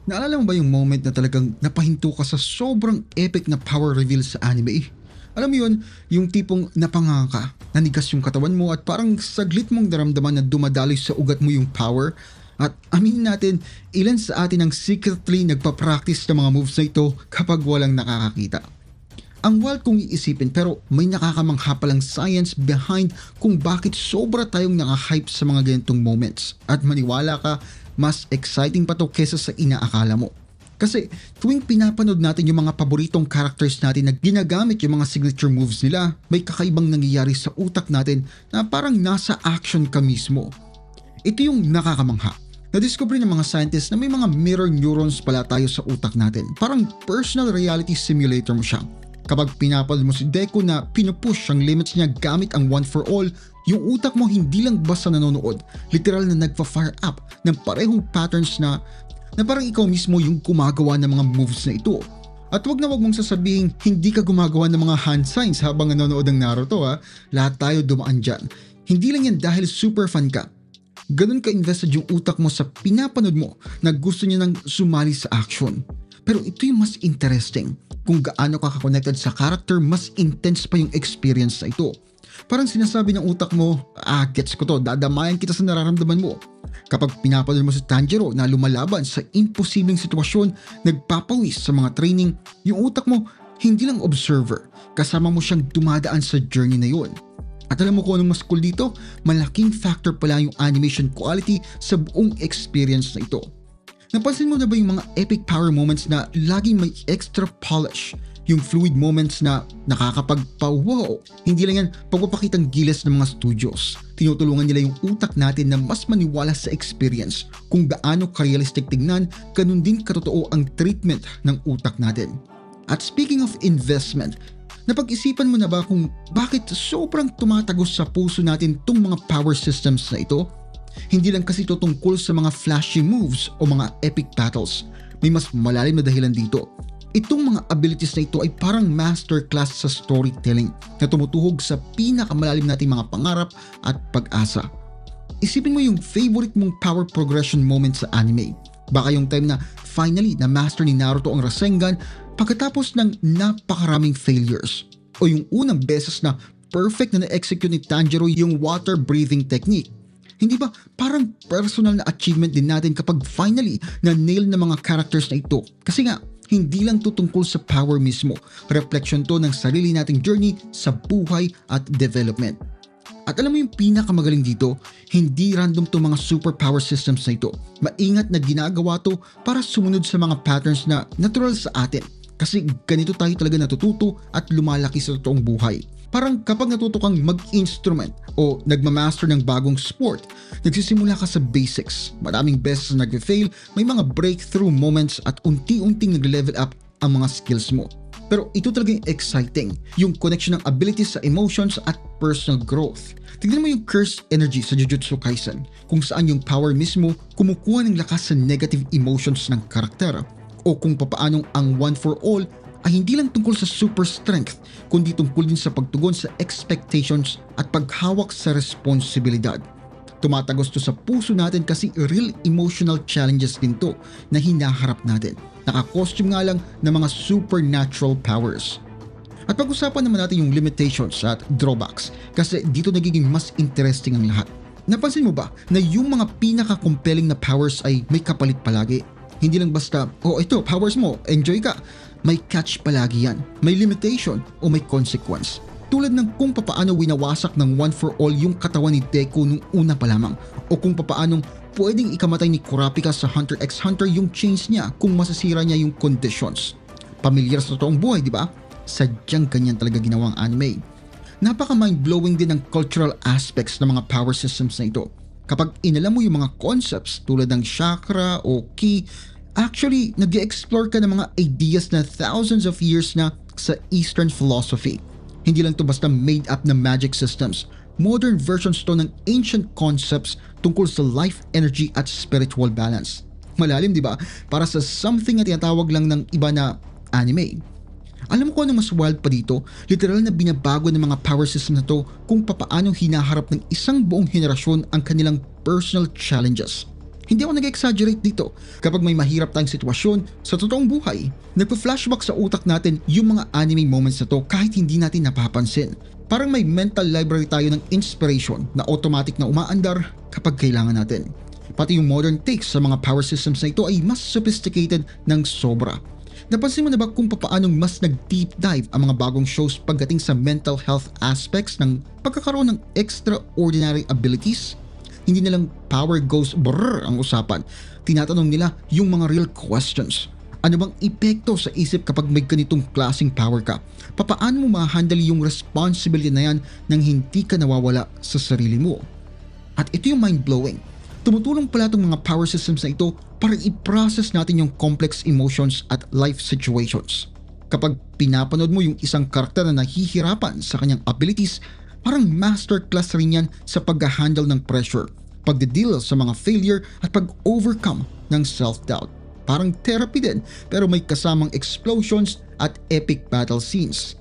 Naalala mo ba yung moment na talagang napahinto ka sa sobrang epic na power reveal sa anime? Alam mo yun, yung tipong napanga ka, nanigas yung katawan mo at parang saglit mong naramdaman na dumadaloy sa ugat mo yung power. At aminin natin, ilan sa atin ang secretly nagpa-practice ng mga moves na ito kapag walang nakakakita. Ang wild kung iisipin pero may nakakamangha palang science behind kung bakit sobra tayong nakahype sa mga ganitong moments. At maniwala ka, mas exciting pa to kesa sa inaakala mo. Kasi tuwing pinapanood natin yung mga paboritong characters natin na ginagamit yung mga signature moves nila, may kakaibang nangyayari sa utak natin na parang nasa action ka mismo. Ito yung nakakamangha. Na-discover ng mga scientists na may mga mirror neurons pala tayo sa utak natin. Parang personal reality simulator mo siya. Kapag pinapanood mo si Deku na pinupush ang limits niya gamit ang one for all, yung utak mo hindi lang basta nanonood, literal na nagpa-fire up ng parehong patterns na parang ikaw mismo yung gumagawa ng mga moves na ito. At wag mong sasabihin hindi ka gumagawa ng mga hand signs habang nanonood ng Naruto ha. Lahat tayo dumaan dyan. Hindi lang yan dahil super fan ka. Ganun ka-invested yung utak mo sa pinapanood mo na gusto niya nang sumali sa action. Pero ito yung mas interesting. Kung gaano ka connected sa character, mas intense pa yung experience na ito. Parang sinasabi ng utak mo, gets ko to, dadamayan kita sa nararamdaman mo. Kapag pinapanood mo si Tanjiro na lumalaban sa imposibleng sitwasyon, nagpapawis sa mga training, yung utak mo hindi lang observer, kasama mo siyang dumadaan sa journey na yun. At alam mo kung anong mas cool dito? Malaking factor pala yung animation quality sa buong experience na ito. Napansin mo na ba yung mga epic power moments na laging may extra polish? Yung fluid moments na nakakapagpa-wow. Hindi lang yan pagpapakitang gilas ng mga studios. Tinutulungan nila yung utak natin na mas maniwala sa experience. Kung gaano ka-realistic tingnan, ganun din katotoo ang treatment ng utak natin. At speaking of investment, napag-isipan mo na ba kung bakit sobrang tumatagos sa puso natin tong mga power systems na ito? Hindi lang kasi ito tungkol sa mga flashy moves o mga epic battles. May mas malalim na dahilan dito. Itong mga abilities na ito ay parang masterclass sa storytelling na tumutuhog sa pinakamalalim nating mga pangarap at pag-asa. Isipin mo yung favorite mong power progression moment sa anime. Baka yung time na finally na master ni Naruto ang Rasengan pagkatapos ng napakaraming failures. O yung unang beses na perfect na na-execute ni Tanjiro yung water breathing technique. Hindi ba parang personal na achievement din natin kapag finally na-nail ng mga characters na ito? Kasi nga, hindi lang tutungkol sa power mismo. Reflection to ng sarili nating journey sa buhay at development. At alam mo yung pinakamagaling dito, hindi random to mga superpower systems na ito. Maingat na ginagawa to para sumunod sa mga patterns na natural sa atin. Kasi ganito tayo talaga natututo at lumalaki sa totoong buhay. Parang kapag natuto kang mag-instrument o nagmamaster ng bagong sport, nagsisimula ka sa basics. Maraming beses na nag-fail, may mga breakthrough moments at unti-unting nag-level up ang mga skills mo. Pero ito talagang exciting, yung connection ng abilities sa emotions at personal growth. Tignan mo yung cursed energy sa Jujutsu Kaisen, kung saan yung power mismo kumukuha ng lakas sa negative emotions ng karakter. O kung papaanong ang one for all ay hindi lang tungkol sa super strength, kundi tungkol din sa pagtugon sa expectations at paghawak sa responsibilidad. Tumatagos to sa puso natin kasi real emotional challenges din to na hinaharap natin. Naka-costume nga lang ng mga supernatural powers. At pag-usapan naman natin yung limitations at drawbacks kasi dito nagiging mas interesting ang lahat. Napansin mo ba na yung mga pinaka-compelling na powers ay may kapalit palagi? Hindi lang basta, ito, powers mo, enjoy ka. May catch palagi yan, may limitation o may consequence. Tulad ng kung papaano winawasak ng one for all yung katawan ni Deku nung una pa lamang o kung papaanong pwedeng ikamatay ni Kurapika sa Hunter x Hunter yung chains niya kung masasira niya yung conditions. Pamilyar sa totoong buhay, di ba? Sadyang ganyan talaga ginawang anime. Napaka mind-blowing din ang cultural aspects ng mga power systems na ito. Kapag inalam mo yung mga concepts tulad ng chakra o ki, actually, nag-explore ka ng mga ideas na thousands of years na sa Eastern philosophy. Hindi lang to basta made up na magic systems. Modern versions to ng ancient concepts tungkol sa life, energy at spiritual balance. Malalim, di ba? Para sa something na tinatawag lang ng iba na anime. Alam mo kung ano mas wild pa dito? Literal na binabago ng mga power system na to kung papaano hinaharap ng isang buong henerasyon ang kanilang personal challenges. Hindi ako nag-exaggerate dito. Kapag may mahirap tayong sitwasyon sa totoong buhay, nagpa-flashback sa utak natin yung mga anime moments na to kahit hindi natin napapansin. Parang may mental library tayo ng inspiration na automatic na umaandar kapag kailangan natin. Pati yung modern takes sa mga power systems na ito ay mas sophisticated ng sobra. Napansin mo na ba kung paanong mas nag-deep dive ang mga bagong shows pagdating sa mental health aspects ng pagkakaroon ng extraordinary abilities? Hindi nilang power goes brrr ang usapan. Tinatanong nila yung mga real questions. Ano bang epekto sa isip kapag may ganitong klaseng power ka? Papaano mo ma-handle yung responsibility na yan nang hindi ka nawawala sa sarili mo? At ito yung mind-blowing. Tumutulong pala itong mga power systems na ito para i-process natin yung complex emotions at life situations. Kapag pinapanood mo yung isang karakter na nahihirapan sa kanyang abilities, parang masterclass rin yan sa pag-handle ng pressure, pagde-deal sa mga failure at pag-overcome ng self-doubt. Parang therapy din pero may kasamang explosions at epic battle scenes.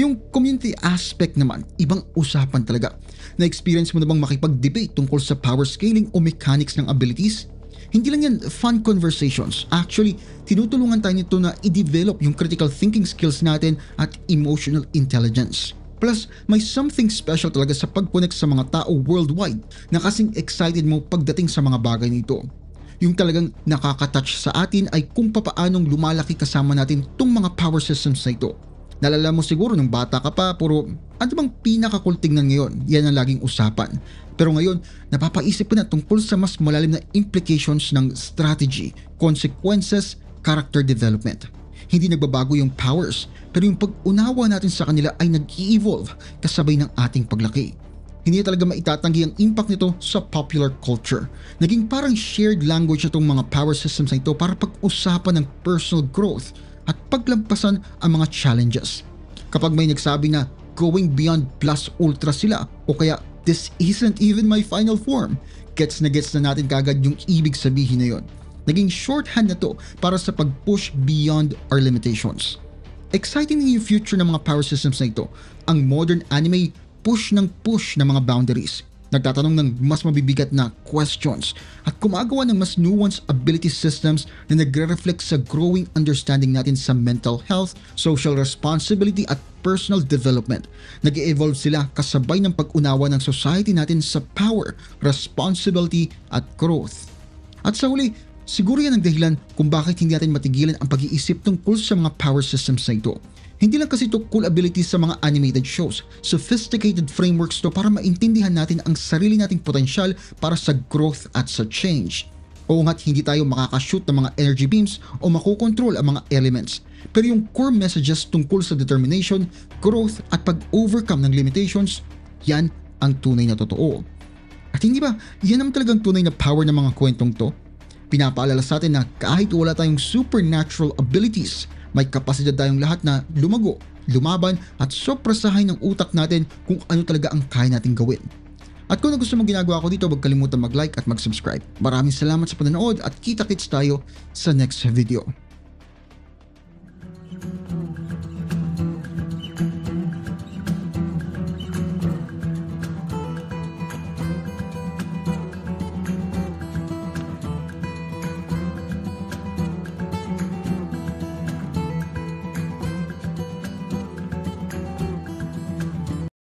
Yung community aspect naman, ibang usapan talaga. Na-experience mo na bang makipag-debate tungkol sa power scaling o mechanics ng abilities? Hindi lang yan fun conversations. Actually, tinutulungan tayo nito na i-develop yung critical thinking skills natin at emotional intelligence. Plus, may something special talaga sa pag-connect sa mga tao worldwide na kasing excited mo pagdating sa mga bagay nito. Yung talagang nakaka-touch sa atin ay kung papaanong lumalaki kasama natin tong mga power systems na ito. Nalala mo siguro nung bata ka pa, puro ano bang pinaka-cool tingnan ngayon? Yan ang laging usapan. Pero ngayon, napapaisip ko na tungkol sa mas malalim na implications ng strategy, consequences, character development. Hindi nagbabago yung powers, pero yung pag-unawa natin sa kanila ay nag-i-evolve kasabay ng ating paglaki. Hindi talaga maitatanggi ang impact nito sa popular culture. Naging parang shared language na itong mga power systems na ito para pag-usapan ng personal growth at paglampasan ang mga challenges. Kapag may nagsabi na going beyond plus ultra sila o kaya this isn't even my final form, gets na natin kagad yung ibig sabihin na yon. Naging shorthand na to para sa pag-push beyond our limitations. Exciting yung future ng mga power systems na ito. Ang modern anime push ng mga boundaries. Nagtatanong ng mas mabibigat na questions at gumagawa ng mas nuanced ability systems na nagre-reflect sa growing understanding natin sa mental health, social responsibility at personal development. Nag-evolve sila kasabay ng pag-unawa ng society natin sa power, responsibility at growth. At sa huli, siguro yan ang dahilan kung bakit hindi natin matigilan ang pag-iisip tungkol sa mga power systems na ito. Hindi lang kasi ito cool abilities sa mga animated shows, sophisticated frameworks to para maintindihan natin ang sarili nating potensyal para sa growth at sa change. Oo nga't hindi tayo makakashoot ng mga energy beams o makokontrol ang mga elements. Pero yung core messages tungkol sa determination, growth at pag-overcome ng limitations, yan ang tunay na totoo. At hindi ba, yan naman talagang tunay na power ng mga kwentong to? Pinapaalala sa atin na kahit wala tayong supernatural abilities, may kapasidad tayong lahat na lumago, lumaban at soprasahin ng utak natin kung ano talaga ang kaya nating gawin. At kung gusto mong ginagawa ko dito, huwag kalimutan mag-like at mag-subscribe. Maraming salamat sa panonood at kita-kits tayo sa next video.